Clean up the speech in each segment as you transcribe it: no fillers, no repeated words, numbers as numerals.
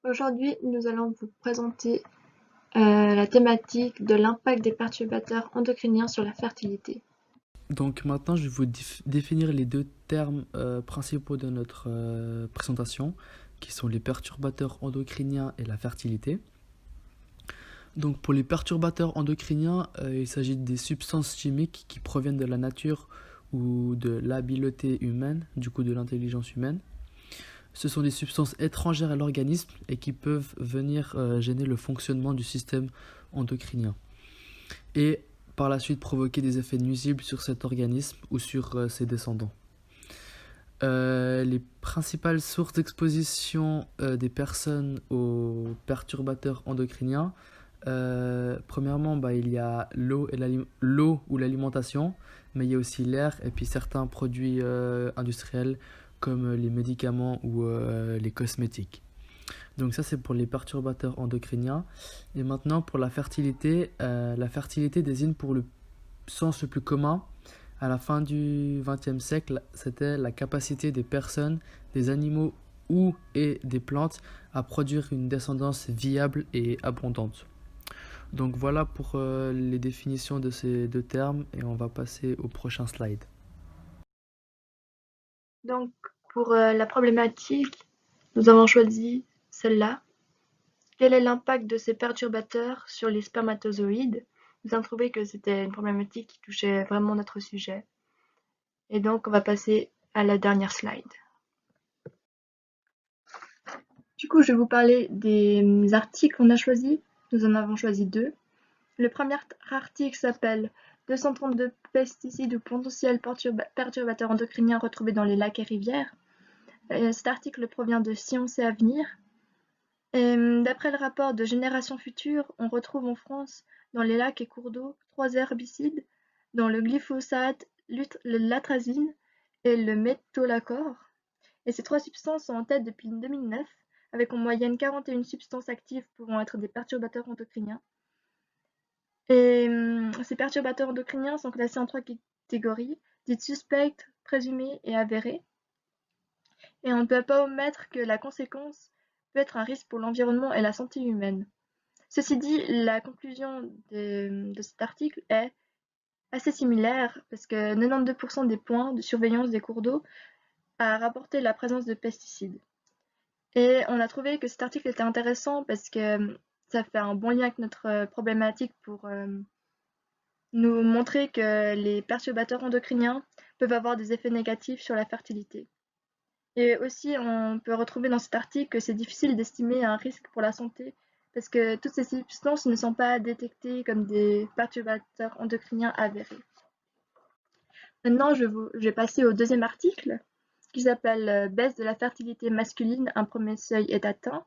Aujourd'hui, nous allons vous présenter la thématique de l'impact des perturbateurs endocriniens sur la fertilité. Donc maintenant, je vais vous définir les deux termes principaux de notre présentation, qui sont les perturbateurs endocriniens et la fertilité. Donc pour les perturbateurs endocriniens, il s'agit des substances chimiques qui proviennent de la nature ou de l'habileté humaine, du coup de l'intelligence humaine. Ce sont des substances étrangères à l'organisme et qui peuvent venir gêner le fonctionnement du système endocrinien. Et par la suite provoquer des effets nuisibles sur cet organisme ou sur ses descendants. Les principales sources d'exposition des personnes aux perturbateurs endocriniens, premièrement, il y a l'eau ou l'alimentation, mais il y a aussi l'air et puis certains produits industriels comme les médicaments ou les cosmétiques. Donc ça c'est pour les perturbateurs endocriniens. Et maintenant pour la fertilité désigne pour le sens le plus commun à la fin du XXe siècle, c'était la capacité des personnes, des animaux et des plantes à produire une descendance viable et abondante. Donc voilà pour les définitions de ces deux termes et on va passer au prochain slide. Donc, pour la problématique, nous avons choisi celle-là. Quel est l'impact de ces perturbateurs sur les spermatozoïdes? Nous avons trouvé que c'était une problématique qui touchait vraiment notre sujet. Et donc, on va passer à la dernière slide. Du coup, je vais vous parler des articles qu'on a choisis. Nous en avons choisi deux. Le premier article s'appelle 232 pesticides ou potentiels perturbateurs endocriniens retrouvés dans les lacs et rivières. Cet article provient de Science et Avenir. D'après le rapport de Génération Future, on retrouve en France, dans les lacs et cours d'eau, 3 herbicides, dont le glyphosate, l'atrazine et le métolachlore. Et ces 3 substances sont en tête depuis 2009, avec en moyenne 41 substances actives pouvant être des perturbateurs endocriniens. Et ces perturbateurs endocriniens sont classés en 3 catégories, dites suspectes, présumées et avérées. Et on ne peut pas omettre que la conséquence peut être un risque pour l'environnement et la santé humaine. Ceci dit, la conclusion de cet article est assez similaire parce que 92% des points de surveillance des cours d'eau a rapporté la présence de pesticides. Et on a trouvé que cet article était intéressant parce que ça fait un bon lien avec notre problématique pour nous montrer que les perturbateurs endocriniens peuvent avoir des effets négatifs sur la fertilité. Et aussi, on peut retrouver dans cet article que c'est difficile d'estimer un risque pour la santé parce que toutes ces substances ne sont pas détectées comme des perturbateurs endocriniens avérés. Maintenant, je vais passer au deuxième article qui s'appelle Baisse de la fertilité masculine, un premier seuil est atteint.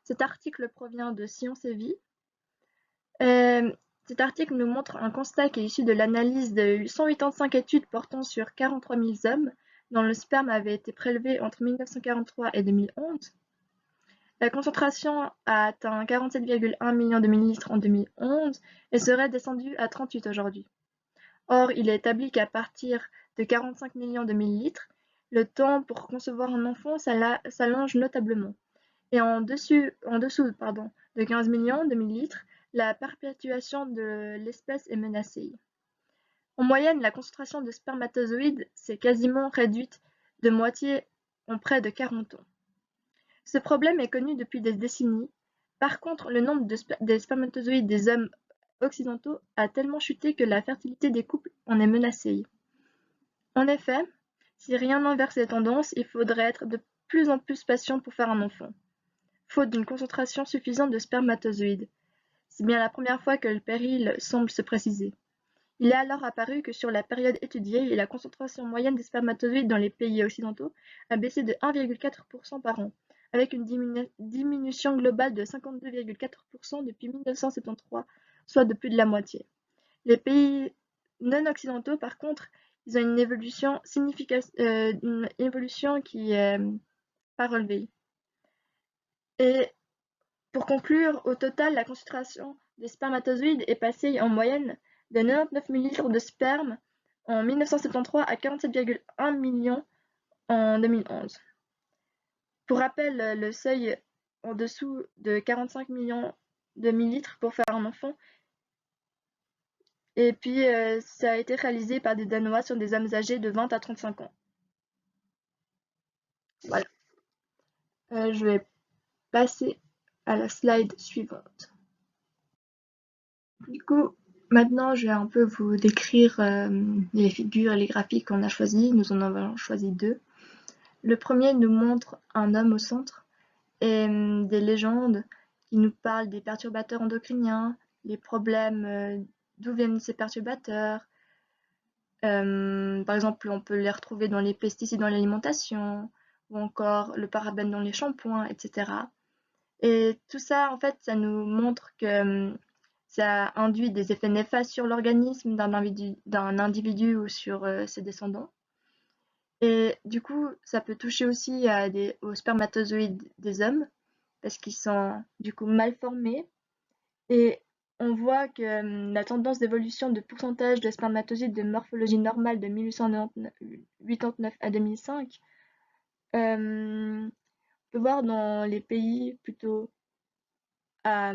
Cet article provient de Science et Vie. Cet article nous montre un constat qui est issu de l'analyse de 185 études portant sur 43 000 hommes dont le sperme avait été prélevé entre 1943 et 2011. La concentration a atteint 47,1 millions de millilitres en 2011 et serait descendue à 38 aujourd'hui. Or, il est établi qu'à partir de 45 millions de millilitres, le temps pour concevoir un enfant s'allonge notablement. Et en dessous de 15 millions de millilitres, la perpétuation de l'espèce est menacée. En moyenne, la concentration de spermatozoïdes s'est quasiment réduite de moitié en près de 40 ans. Ce problème est connu depuis des décennies. Par contre, le nombre des spermatozoïdes des hommes occidentaux a tellement chuté que la fertilité des couples en est menacée. En effet, si rien n'inverse les tendances, il faudrait être de plus en plus patient pour faire un enfant, faute d'une concentration suffisante de spermatozoïdes. C'est bien la première fois que le péril semble se préciser. Il est alors apparu que sur la période étudiée, la concentration moyenne des spermatozoïdes dans les pays occidentaux a baissé de 1,4% par an, avec une diminution globale de 52,4% depuis 1973, soit de plus de la moitié. Les pays non occidentaux, par contre, ils ont une évolution qui est pas relevée. Et pour conclure, au total, la concentration des spermatozoïdes est passée en moyenne de 99 millilitres de sperme en 1973 à 47,1 millions en 2011. Pour rappel, le seuil en dessous de 45 millions de millilitres pour faire un enfant. Et puis, ça a été réalisé par des Danois sur des hommes âgés de 20 à 35 ans. Voilà. Je vais passer à la slide suivante. Du coup, maintenant, je vais un peu vous décrire les figures et les graphiques qu'on a choisis. Nous en avons choisi deux. Le premier nous montre un homme au centre et des légendes qui nous parlent des perturbateurs endocriniens, les problèmes, d'où viennent ces perturbateurs. Par exemple, on peut les retrouver dans les pesticides dans l'alimentation ou encore le parabène dans les shampoings, etc. Et tout ça, en fait, ça nous montre que ça induit des effets néfastes sur l'organisme d'un individu ou sur ses descendants. Et du coup, ça peut toucher aussi aux spermatozoïdes des hommes parce qu'ils sont du coup mal formés. Et on voit que la tendance d'évolution de pourcentage de spermatozoïdes de morphologie normale de 1889 à 2005, on peut voir dans les pays à,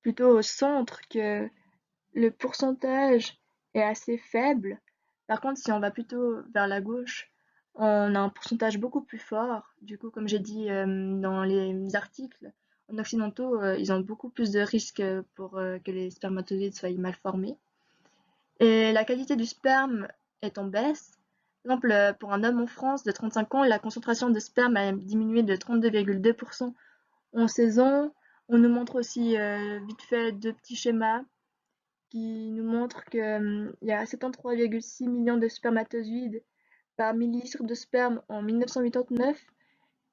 plutôt au centre que le pourcentage est assez faible. Par contre, si on va plutôt vers la gauche, on a un pourcentage beaucoup plus fort. Du coup, comme j'ai dit dans les articles, en occidentaux, ils ont beaucoup plus de risques pour que les spermatozoïdes soient mal formés. Et la qualité du sperme est en baisse. Par exemple, pour un homme en France de 35 ans, la concentration de sperme a diminué de 32,2% en 16 ans. On nous montre aussi vite fait deux petits schémas qui nous montrent qu'il y a 73,6 millions de spermatozoïdes par millilitre de sperme en 1989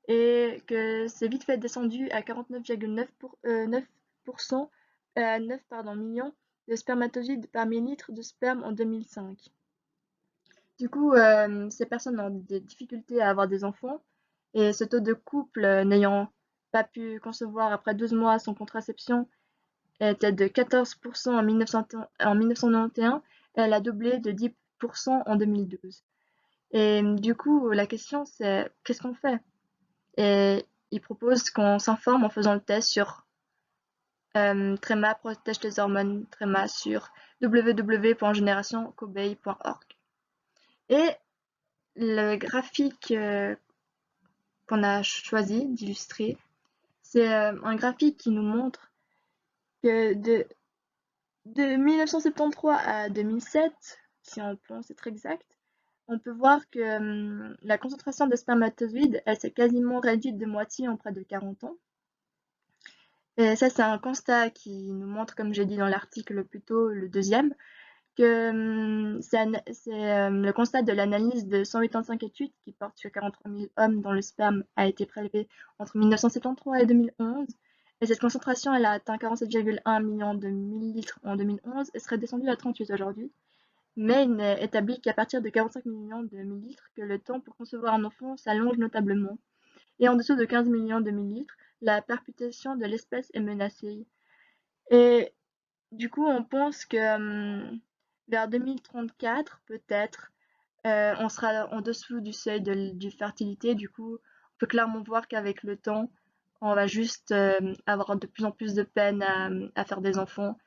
et que c'est vite fait descendu à 49,9% 9 millions de spermatozoïdes par millilitre de sperme en 2005. Du coup, ces personnes ont des difficultés à avoir des enfants et ce taux de couple n'ayant pas pu concevoir après 12 mois sans contraception était de 14% en 1991 et elle a doublé de 10% en 2012. Et du coup, la question c'est qu'est-ce qu'on fait? Et il propose qu'on s'informe en faisant le test sur Trema protège tes hormones, Trema sur www.generationcobaye.org. Et le graphique qu'on a choisi d'illustrer, c'est un graphique qui nous montre que de 1973 à 2007, si on pense être exact, on peut voir que la concentration de spermatozoïdes, elle s'est quasiment réduite de moitié en près de 40 ans. Et ça, c'est un constat qui nous montre, comme j'ai dit dans l'article plus tôt, le deuxième, que c'est le constat de l'analyse de 185 études qui portent sur 43 000 hommes dont le sperme a été prélevé entre 1973 et 2011. Et cette concentration, elle a atteint 47,1 millions de millilitres en 2011 et serait descendue à 38 aujourd'hui. Mais il n'est établi qu'à partir de 45 millions de millilitres que le temps pour concevoir un enfant s'allonge notablement. Et en dessous de 15 millions de millilitres, la perpétuation de l'espèce est menacée. Et du coup, on pense que vers 2034, peut-être, on sera en dessous du seuil de fertilité. Du coup, on peut clairement voir qu'avec le temps, on va juste avoir de plus en plus de peine à faire des enfants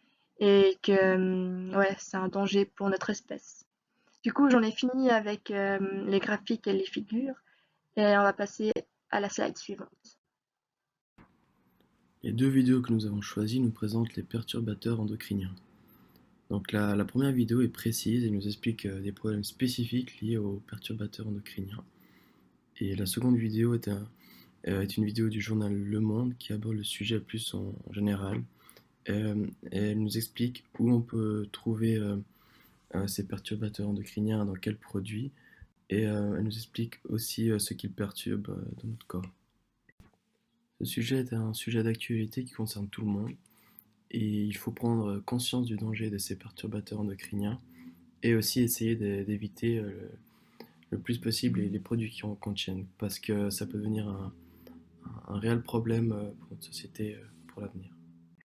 et que ouais, c'est un danger pour notre espèce. Du coup, j'en ai fini avec les graphiques et les figures et on va passer à la slide suivante. Les deux vidéos que nous avons choisies nous présentent les perturbateurs endocriniens. Donc la première vidéo est précise et nous explique des problèmes spécifiques liés aux perturbateurs endocriniens. Et la seconde vidéo est une vidéo du journal Le Monde qui aborde le sujet plus en général. Et elle nous explique où on peut trouver ces perturbateurs endocriniens, dans quels produits. Et elle nous explique aussi ce qu'ils perturbent dans notre corps. Ce sujet est un sujet d'actualité qui concerne tout le monde. Et il faut prendre conscience du danger de ces perturbateurs endocriniens et aussi essayer d'éviter le plus possible les produits qui en contiennent parce que ça peut devenir un réel problème pour notre société pour l'avenir.